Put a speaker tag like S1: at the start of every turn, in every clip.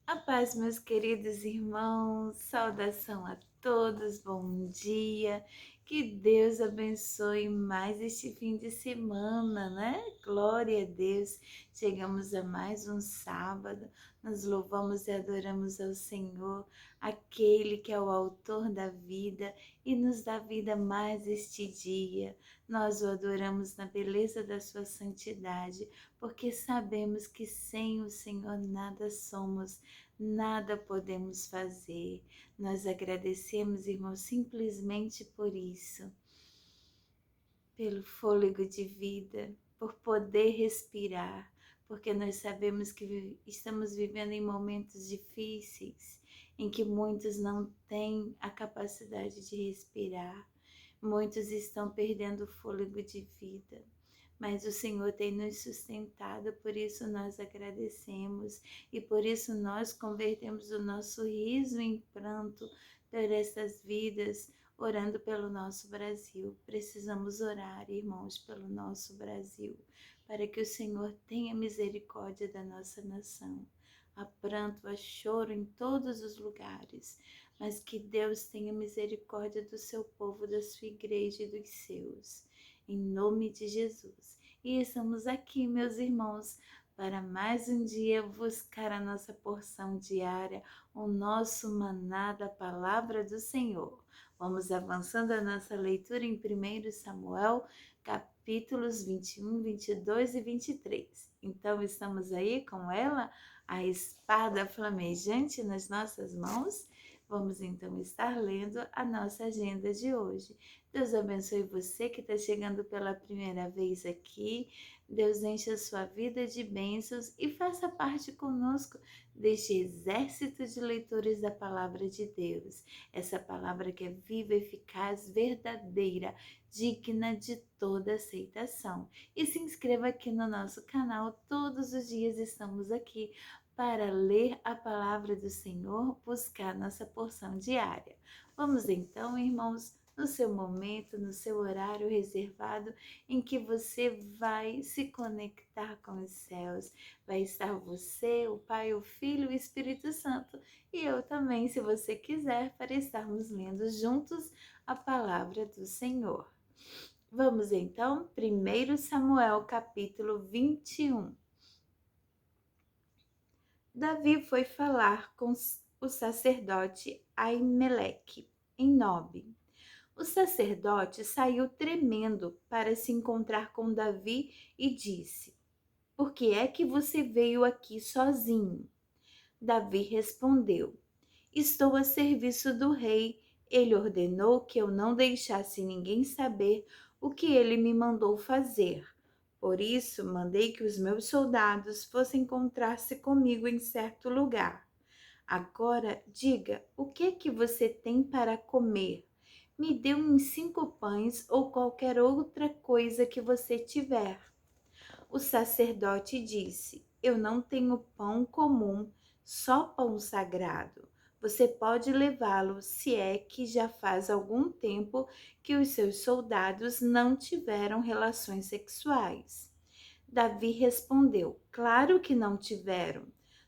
S1: A paz, meus queridos irmãos, saudação a todos, bom dia, que Deus abençoe mais este fim de semana, né? Glória a Deus, chegamos a mais um sábado, nós louvamos e adoramos ao Senhor, aquele que é o autor da vida e nos dá vida mais este dia. Nós o adoramos na beleza da sua santidade, porque sabemos que sem o Senhor nada somos. Nada podemos fazer. Nós agradecemos, irmão, simplesmente por isso, pelo fôlego de vida, por poder respirar, porque nós sabemos que estamos vivendo em momentos difíceis, em que muitos não têm a capacidade de respirar, muitos estão perdendo o fôlego de vida. Mas o Senhor tem nos sustentado, por isso nós agradecemos e por isso nós convertemos o nosso riso em pranto por essas vidas, orando pelo nosso Brasil. Precisamos orar, irmãos, pelo nosso Brasil, para que o Senhor tenha misericórdia da nossa nação. Há pranto, há choro em todos os lugares, mas que Deus tenha misericórdia do seu povo, da sua igreja e dos seus. Em nome de Jesus. E estamos aqui, meus irmãos, para mais um dia buscar a nossa porção diária, o nosso maná da palavra do Senhor. Vamos avançando a nossa leitura em 1 Samuel, capítulos 21, 22 e 23. Então, estamos aí com ela, a espada flamejante nas nossas mãos. Vamos então estar lendo a nossa agenda de hoje. Deus abençoe você que está chegando pela primeira vez aqui. Deus enche a sua vida de bênçãos e faça parte conosco deste exército de leitores da palavra de Deus. Essa palavra que é viva, eficaz, verdadeira, digna de toda aceitação. E se inscreva aqui no nosso canal. Todos os dias estamos aqui para ler a palavra do Senhor, buscar nossa porção diária. Vamos então, irmãos, no seu momento, no seu horário reservado, em que você vai se conectar com os céus. Vai estar você, o Pai, o Filho e o Espírito Santo. E eu também, se você quiser, para estarmos lendo juntos a palavra do Senhor. Vamos então, 1 Samuel capítulo 21. Davi foi falar com o sacerdote Aimeleque, em Nobe. O sacerdote saiu tremendo para se encontrar com Davi e disse: Por que é que você veio aqui sozinho? Davi respondeu: Estou a serviço do rei. Ele ordenou que eu não deixasse ninguém saber o que ele me mandou fazer. Por isso, mandei que os meus soldados fossem encontrar-se comigo em certo lugar. Agora, diga, o que é que você tem para comer? Me dê uns 5 pães ou qualquer outra coisa que você tiver. O sacerdote disse: Eu não tenho pão comum, só pão sagrado. Você pode levá-lo se é que já faz algum tempo que os seus soldados não tiveram relações sexuais. Davi respondeu: Claro que não tiveram.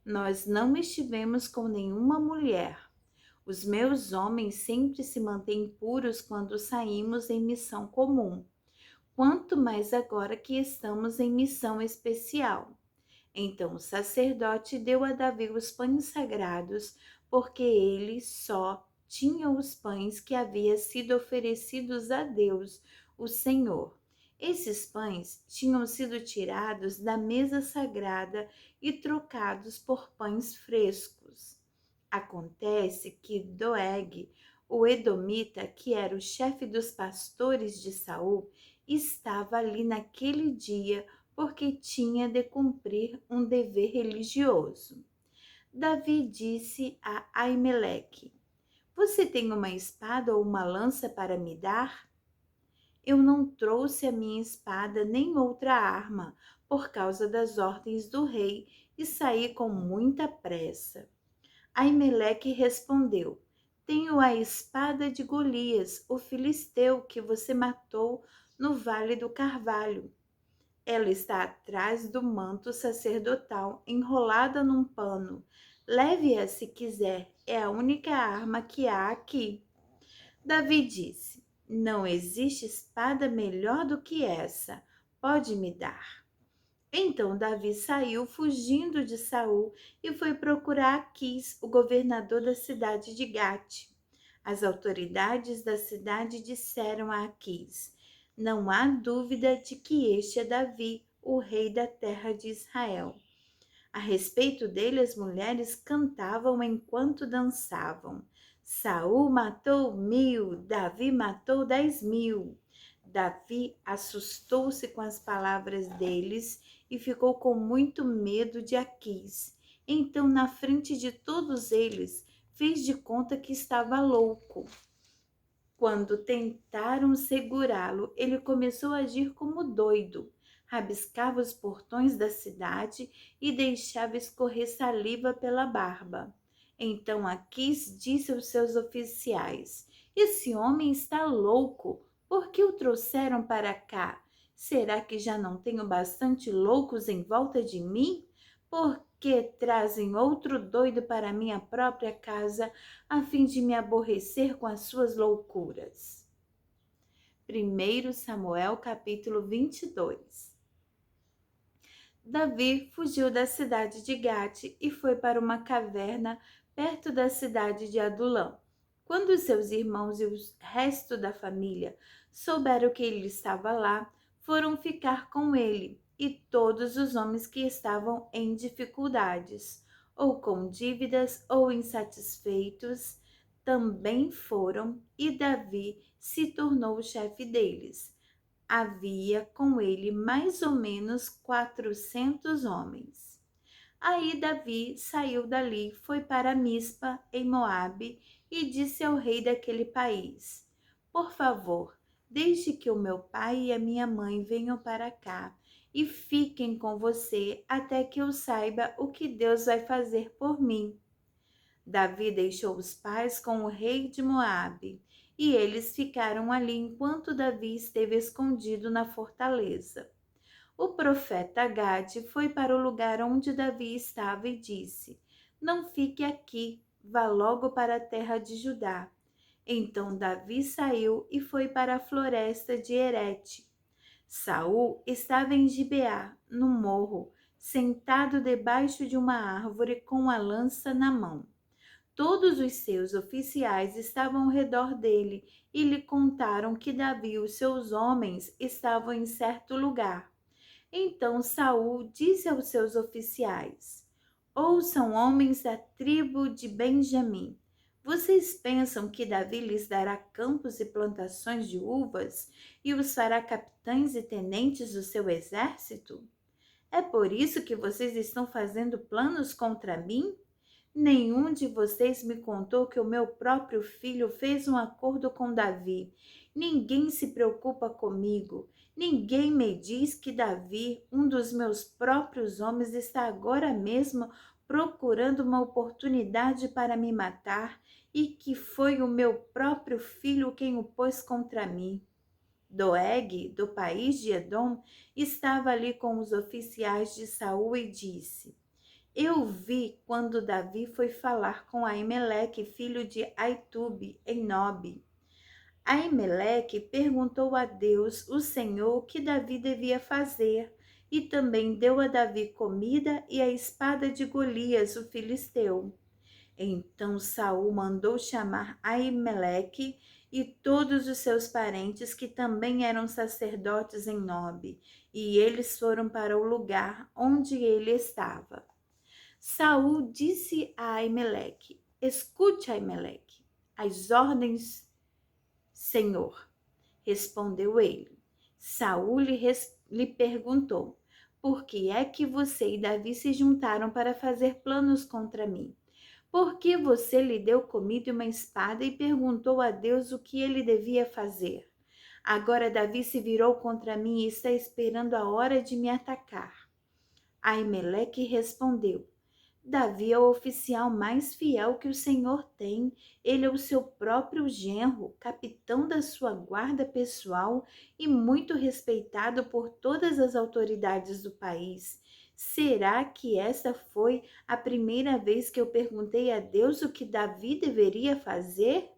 S1: Nós não estivemos com nenhuma mulher. Os meus homens sempre se mantêm puros quando saímos em missão comum, quanto mais agora que estamos em missão especial. Então o sacerdote deu a Davi os pães sagrados, porque ele só tinha os pães que havia sido oferecidos a Deus, o Senhor. Esses pães tinham sido tirados da mesa sagrada e trocados por pães frescos. Acontece que Doeg, o edomita, que era o chefe dos pastores de Saul, estava ali naquele dia porque tinha de cumprir um dever religioso. Davi disse a Aimeleque: Você tem uma espada ou uma lança para me dar? Eu não trouxe a minha espada nem outra arma, por causa das ordens do rei, e saí com muita pressa. Aimeleque respondeu: Tenho a espada de Golias, o filisteu que você matou no Vale do Carvalho. Ela está atrás do manto sacerdotal, enrolada num pano. Leve-a se quiser, é a única arma que há aqui. Davi disse: Não existe espada melhor do que essa. Pode me dar. Então Davi saiu fugindo de Saul e foi procurar Aquis, o governador da cidade de Gate. As autoridades da cidade disseram a Aquis: Não há dúvida de que este é Davi, o rei da terra de Israel. A respeito dele, as mulheres cantavam enquanto dançavam. Saul matou 1000, Davi matou 10.000. Davi assustou-se com as palavras deles e ficou com muito medo de Aquis. Então, na frente de todos eles, fez de conta que estava louco. Quando tentaram segurá-lo, ele começou a agir como doido. Rabiscava os portões da cidade e deixava escorrer saliva pela barba. Então Aquis disse aos seus oficiais: Esse homem está louco. Por que o trouxeram para cá? Será que já não tenho bastante loucos em volta de mim? Por que trazem outro doido para minha própria casa a fim de me aborrecer com as suas loucuras? 1 Samuel capítulo 22. Davi fugiu da cidade de Gate e foi para uma caverna perto da cidade de Adulão. Quando seus irmãos e o resto da família souberam que ele estava lá, foram ficar com ele e todos os homens que estavam em dificuldades, ou com dívidas ou insatisfeitos, também foram, e Davi se tornou o chefe deles. Havia com ele mais ou menos 400 homens. Aí Davi saiu dali, foi para Mispa, em Moabe, e disse ao rei daquele país: Por favor, deixe que o meu pai e a minha mãe venham para cá e fiquem com você até que eu saiba o que Deus vai fazer por mim. Davi deixou os pais com o rei de Moabe, e eles ficaram ali enquanto Davi esteve escondido na fortaleza. O profeta Gade foi para o lugar onde Davi estava e disse: Não fique aqui, vá logo para a terra de Judá. Então Davi saiu e foi para a floresta de Herete. Saul estava em Gibeá, no morro, sentado debaixo de uma árvore com a lança na mão. Todos os seus oficiais estavam ao redor dele e lhe contaram que Davi e os seus homens estavam em certo lugar. Então Saul disse aos seus oficiais: Ouçam, homens da tribo de Benjamim. Vocês pensam que Davi lhes dará campos e plantações de uvas e os fará capitães e tenentes do seu exército? É por isso que vocês estão fazendo planos contra mim? Nenhum de vocês me contou que o meu próprio filho fez um acordo com Davi. Ninguém se preocupa comigo. Ninguém me diz que Davi, um dos meus próprios homens, está agora mesmo procurando uma oportunidade para me matar e que foi o meu próprio filho quem o pôs contra mim. Doeg, do país de Edom, estava ali com os oficiais de Saul e disse: Eu vi quando Davi foi falar com Aimeleque, filho de Aitube, em Nobe. Aimeleque perguntou a Deus, o Senhor, o que Davi devia fazer, e também deu a Davi comida e a espada de Golias, o filisteu. Então Saul mandou chamar Aimeleque e todos os seus parentes, que também eram sacerdotes em Nobe, e eles foram para o lugar onde ele estava. Saul disse a Aimeleque: Escute, Aimeleque, as ordens, Senhor. Respondeu ele. Saul lhe perguntou: Por que é que você e Davi se juntaram para fazer planos contra mim? Por que você lhe deu comida e uma espada e perguntou a Deus o que ele devia fazer? Agora Davi se virou contra mim e está esperando a hora de me atacar. Aimeleque respondeu: Davi é o oficial mais fiel que o Senhor tem. Ele é o seu próprio genro, capitão da sua guarda pessoal e muito respeitado por todas as autoridades do país. Será que essa foi a primeira vez que eu perguntei a Deus o que Davi deveria fazer?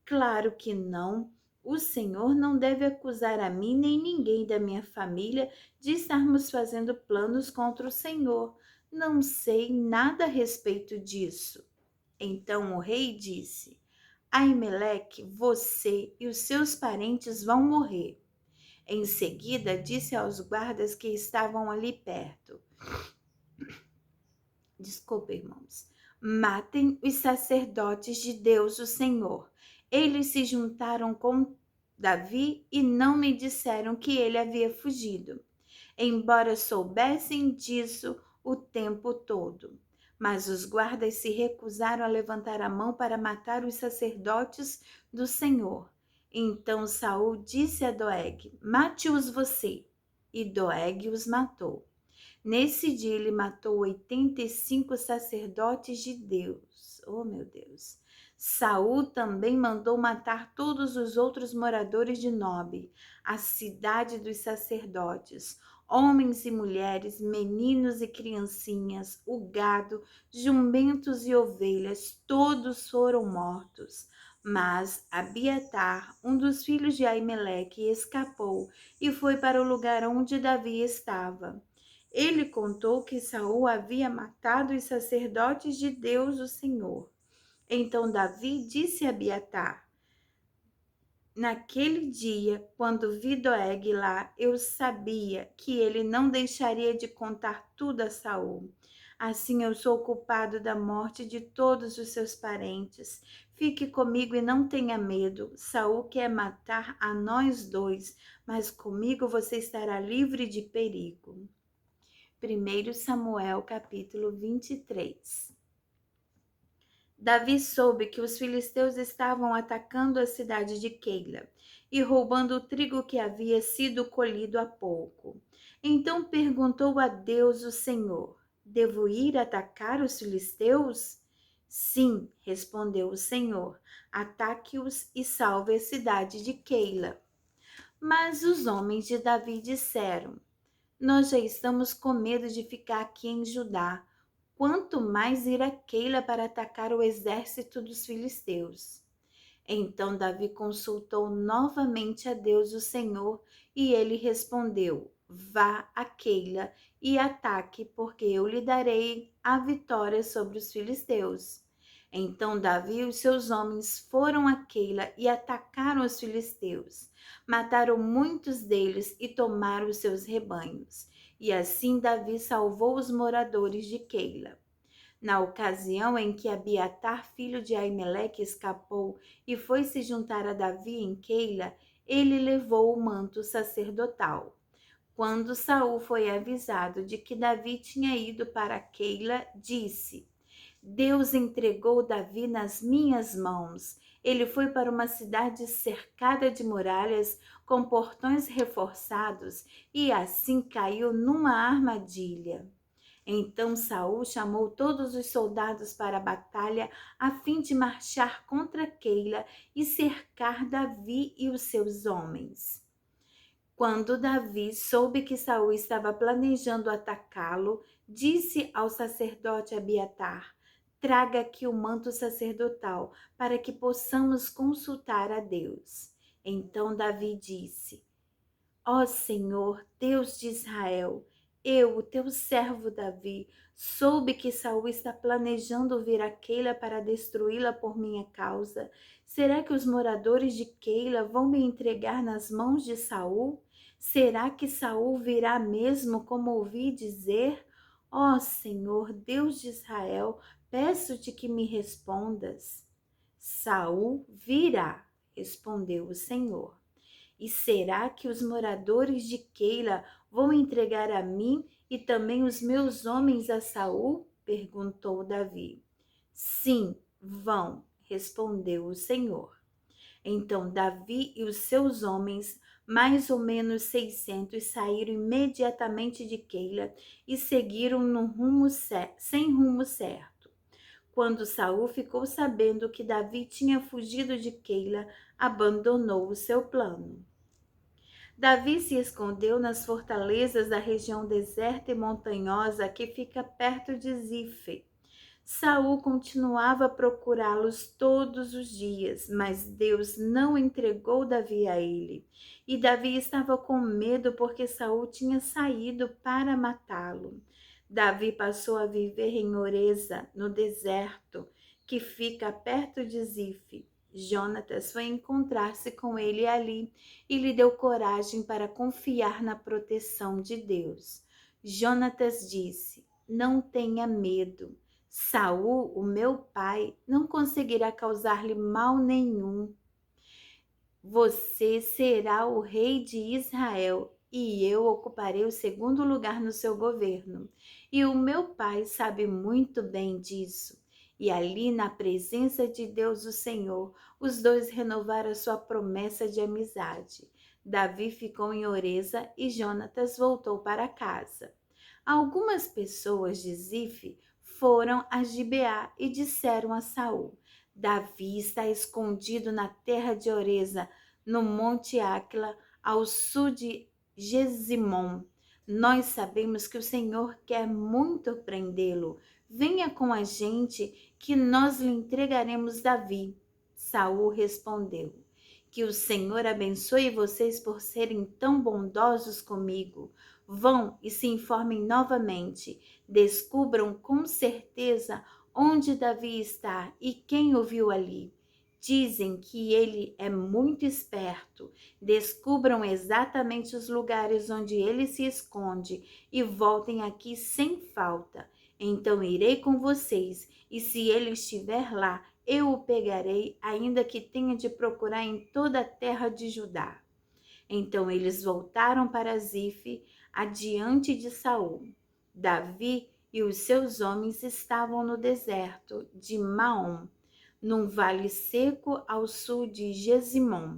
S1: Claro que não. O Senhor não deve acusar a mim nem ninguém da minha família de estarmos fazendo planos contra o Senhor. Não sei nada a respeito disso. Então o rei disse: Aimeleque, você e os seus parentes vão morrer. Em seguida, disse aos guardas que estavam ali perto: Desculpa, irmãos. Matem os sacerdotes de Deus, o Senhor. Eles se juntaram com Davi e não me disseram que ele havia fugido, embora soubessem disso o tempo todo. Mas os guardas se recusaram a levantar a mão para matar os sacerdotes do Senhor. Então Saul disse a Doeg: Mate-os você. E Doeg os matou. Nesse dia ele matou 85 sacerdotes de Deus. Oh, meu Deus. Saul também mandou matar todos os outros moradores de Nobe, a cidade dos sacerdotes, homens e mulheres, meninos e criancinhas, o gado, jumentos e ovelhas, todos foram mortos. Mas Abiatar, um dos filhos de Aimeleque, escapou e foi para o lugar onde Davi estava. Ele contou que Saul havia matado os sacerdotes de Deus, o Senhor. Então Davi disse a Abiatar: Naquele dia, quando vi Doeg lá, eu sabia que ele não deixaria de contar tudo a Saul. Assim eu sou culpado da morte de todos os seus parentes. Fique comigo e não tenha medo. Saul quer matar a nós dois, mas comigo você estará livre de perigo. 1 Samuel capítulo 23. Davi soube que os filisteus estavam atacando a cidade de Keila e roubando o trigo que havia sido colhido há pouco. Então perguntou a Deus o Senhor: Devo ir atacar os filisteus? Sim, respondeu o Senhor, ataque-os e salve a cidade de Keila. Mas os homens de Davi disseram: Nós já estamos com medo de ficar aqui em Judá. Quanto mais ir a Keila para atacar o exército dos filisteus. Então Davi consultou novamente a Deus o Senhor e ele respondeu: Vá a Keila e ataque, porque eu lhe darei a vitória sobre os filisteus. Então Davi e os seus homens foram a Keila e atacaram os filisteus. Mataram muitos deles e tomaram os seus rebanhos. E assim Davi salvou os moradores de Keila. Na ocasião em que Abiatar, filho de Aimeleque, escapou e foi se juntar a Davi em Keila, ele levou o manto sacerdotal. Quando Saul foi avisado de que Davi tinha ido para Keila, disse: Deus entregou Davi nas minhas mãos. Ele foi para uma cidade cercada de muralhas, com portões reforçados, e assim caiu numa armadilha. Então Saul chamou todos os soldados para a batalha, a fim de marchar contra Keila e cercar Davi e os seus homens. Quando Davi soube que Saul estava planejando atacá-lo, disse ao sacerdote Abiatar: Traga aqui o manto sacerdotal, para que possamos consultar a Deus. Então Davi disse: Ó Senhor, Deus de Israel, eu, o teu servo Davi, soube que Saul está planejando vir a Keila para destruí-la por minha causa. Será que os moradores de Keila vão me entregar nas mãos de Saul? Será que Saul virá mesmo, como ouvi dizer? Ó Senhor, Deus de Israel, peço-te que me respondas. Saul virá, respondeu o Senhor. E será que os moradores de Keila vão entregar a mim e também os meus homens a Saul? Perguntou Davi. Sim, vão, respondeu o Senhor. Então Davi e os seus homens, mais ou menos 600, saíram imediatamente de Keila e seguiram no rumo sem rumo certo. Quando Saul ficou sabendo que Davi tinha fugido de Keila, abandonou o seu plano. Davi se escondeu nas fortalezas da região deserta e montanhosa que fica perto de Zife. Saul continuava a procurá-los todos os dias, mas Deus não entregou Davi a ele. E Davi estava com medo porque Saul tinha saído para matá-lo. Davi passou a viver em Oreza, no deserto, que fica perto de Zife. Jonatas foi encontrar-se com ele ali e lhe deu coragem para confiar na proteção de Deus. Jonatas disse: Não tenha medo. Saul, o meu pai, não conseguirá causar-lhe mal nenhum. Você será o rei de Israel e eu ocuparei o segundo lugar no seu governo. E o meu pai sabe muito bem disso. E ali, na presença de Deus, o Senhor, os dois renovaram a sua promessa de amizade. Davi ficou em Oreza e Jonatas voltou para casa. Algumas pessoas de Zife foram a Gibeá e disseram a Saul: Davi está escondido na terra de Oreza, no monte Áquila, ao sul de Gesimom. Nós sabemos que o Senhor quer muito prendê-lo. Venha com a gente, que nós lhe entregaremos Davi. Saul respondeu: Que o Senhor abençoe vocês por serem tão bondosos comigo. Vão e se informem novamente. Descubram com certeza onde Davi está e quem o viu ali. Dizem que ele é muito esperto. Descubram exatamente os lugares onde ele se esconde e voltem aqui sem falta. Então irei com vocês, e se ele estiver lá, eu o pegarei, ainda que tenha de procurar em toda a terra de Judá. Então eles voltaram para Zife, adiante de Saul. Davi e os seus homens estavam no deserto de Maom, num vale seco ao sul de Gesimom.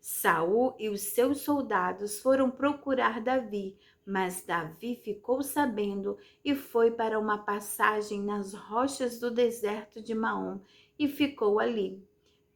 S1: Saul e os seus soldados foram procurar Davi, mas Davi ficou sabendo e foi para uma passagem nas rochas do deserto de Maom e ficou ali.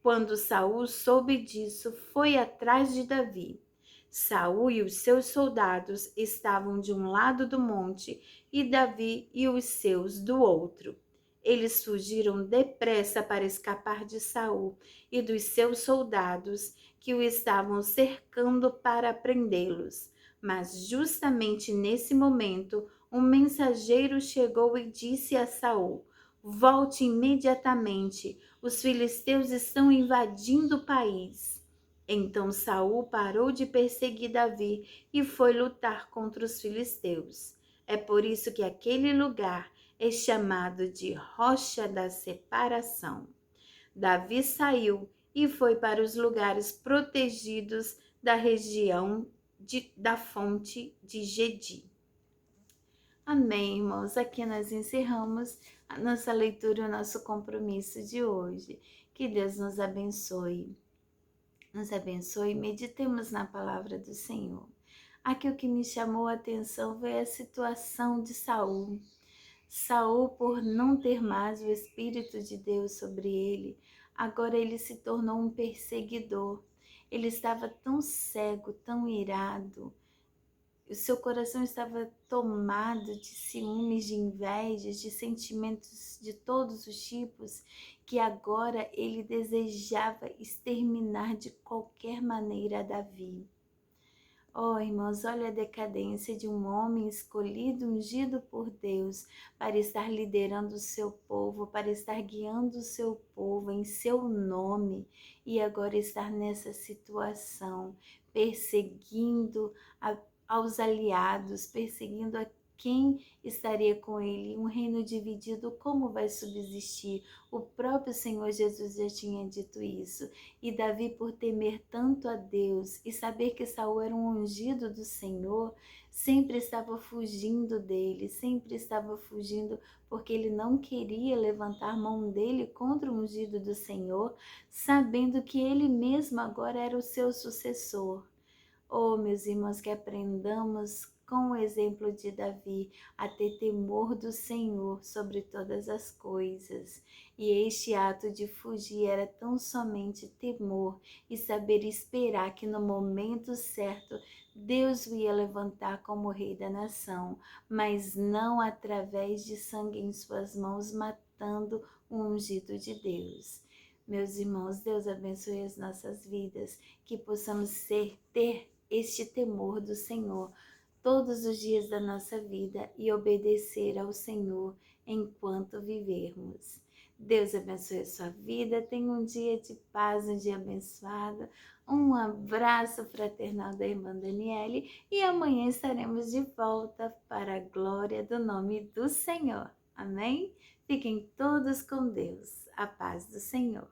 S1: Quando Saul soube disso, foi atrás de Davi. Saul e os seus soldados estavam de um lado do monte e Davi e os seus do outro. Eles fugiram depressa para escapar de Saul e dos seus soldados que o estavam cercando para prendê-los. Mas justamente nesse momento, um mensageiro chegou e disse a Saul: Volte imediatamente, os filisteus estão invadindo o país. Então Saul parou de perseguir Davi e foi lutar contra os filisteus. É por isso que aquele lugar é chamado de Rocha da Separação. Davi saiu e foi para os lugares protegidos da região da fonte de Gedi. Amém, irmãos. Aqui nós encerramos a nossa leitura e o nosso compromisso de hoje. Que Deus nos abençoe. Nos abençoe e meditemos na palavra do Senhor. Aqui o que me chamou a atenção foi a situação de Saul. Saul, por não ter mais o Espírito de Deus sobre ele, agora ele se tornou um perseguidor. Ele estava tão cego, tão irado. O seu coração estava tomado de ciúmes, de invejas, de sentimentos de todos os tipos, que agora ele desejava exterminar de qualquer maneira Davi. Oh, irmãos, olha a decadência de um homem escolhido, ungido por Deus, para estar liderando o seu povo, para estar guiando o seu povo em seu nome, e agora estar nessa situação, perseguindo aos aliados, perseguindo a quem estaria com ele. Um reino dividido, como vai subsistir? O próprio Senhor Jesus já tinha dito isso. E Davi, por temer tanto a Deus e saber que Saul era um ungido do Senhor, sempre estava fugindo dele, sempre estava fugindo, porque ele não queria levantar mão dele contra o ungido do Senhor, sabendo que ele mesmo agora era o seu sucessor. Oh, meus irmãos, que aprendamos com o exemplo de Davi, a ter temor do Senhor sobre todas as coisas. E este ato de fugir era tão somente temor e saber esperar que no momento certo Deus o ia levantar como rei da nação, mas não através de sangue em suas mãos, matando o ungido de Deus. Meus irmãos, Deus abençoe as nossas vidas, que possamos ter este temor do Senhor todos os dias da nossa vida e obedecer ao Senhor enquanto vivermos. Deus abençoe a sua vida, tenha um dia de paz, um dia abençoado. Um abraço fraternal da irmã Daniele e amanhã estaremos de volta para a glória do nome do Senhor. Amém? Fiquem todos com Deus. A paz do Senhor.